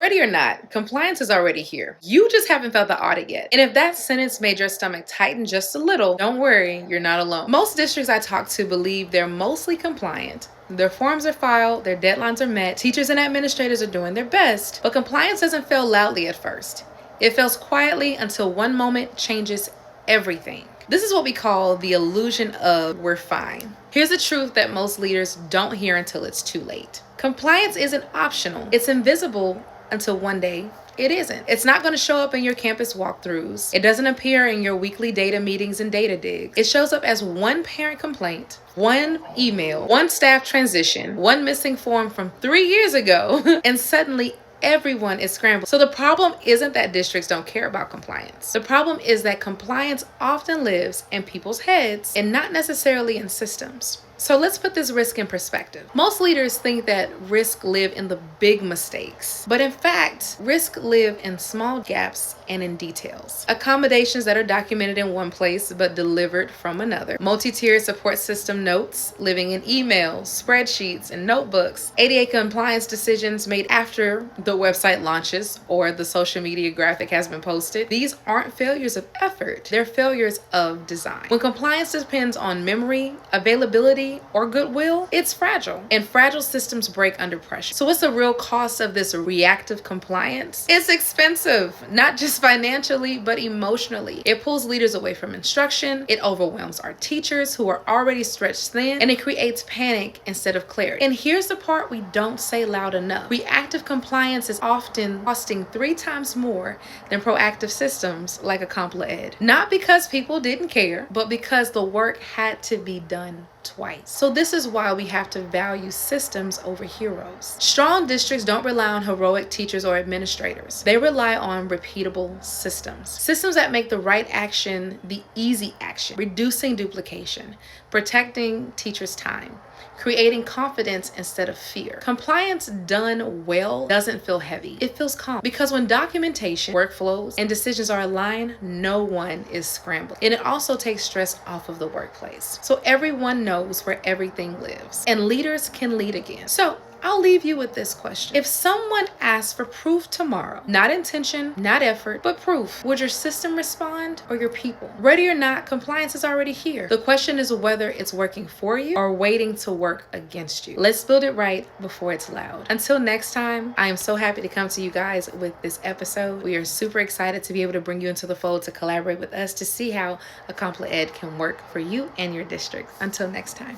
Ready or not, compliance is already here. You just haven't felt the audit yet. And if that sentence made your stomach tighten just a little, don't worry, you're not alone. Most districts I talk to believe they're mostly compliant. Their forms are filed, their deadlines are met, teachers and administrators are doing their best, but compliance doesn't fail loudly at first. It fails quietly until one moment changes everything. This is what we call the illusion of we're fine. Here's the truth that most leaders don't hear until it's too late. Compliance isn't optional. It's invisible until one day it isn't. It's not going to show up in your campus walkthroughs. It doesn't appear in your weekly data meetings and data digs. It shows up as one parent complaint, one email, one staff transition, one missing form from 3 years ago, and suddenly everyone is scrambled. So the problem isn't that districts don't care about compliance. The problem is that compliance often lives in people's heads and not necessarily in systems. So let's put this risk in perspective. Most leaders think that risk live in the big mistakes, but in fact, risk live in small gaps and in details. Accommodations that are documented in one place but delivered from another. Multi-tiered support system notes living in emails, spreadsheets, and notebooks. ADA compliance decisions made after the website launches or the social media graphic has been posted. These aren't failures of effort, they're failures of design. When compliance depends on memory, availability, or goodwill, it's fragile, and fragile systems break under pressure. So what's the real cost of this reactive compliance? It's expensive, not just financially, but emotionally. It pulls leaders away from instruction, it overwhelms our teachers who are already stretched thin, and it creates panic instead of clarity. And here's the part we don't say loud enough. Reactive compliance is often costing 3 times more than proactive systems like a CompleEd. Not because people didn't care, but because the work had to be done twice. So this is why we have to value systems over heroes. Strong districts don't rely on heroic teachers or administrators. They rely on repeatable systems. Systems that make the right action the easy action, reducing duplication, protecting teachers' time, creating confidence instead of fear. Compliance done well doesn't feel heavy. It feels calm. Because when documentation, workflows, and decisions are aligned, no one is scrambling. And it also takes stress off of the workplace. So everyone knows where everything lives. And leaders can lead again. So I'll leave you with this question. If someone asked for proof tomorrow, not intention, not effort, but proof, would your system respond or your people? Ready or not, compliance is already here. The question is whether it's working for you or waiting to work against you. Let's build it right before it's loud. Until next time, I am so happy to come to you guys with this episode. We are super excited to be able to bring you into the fold to collaborate with us to see how a CompleEd can work for you and your district. Until next time.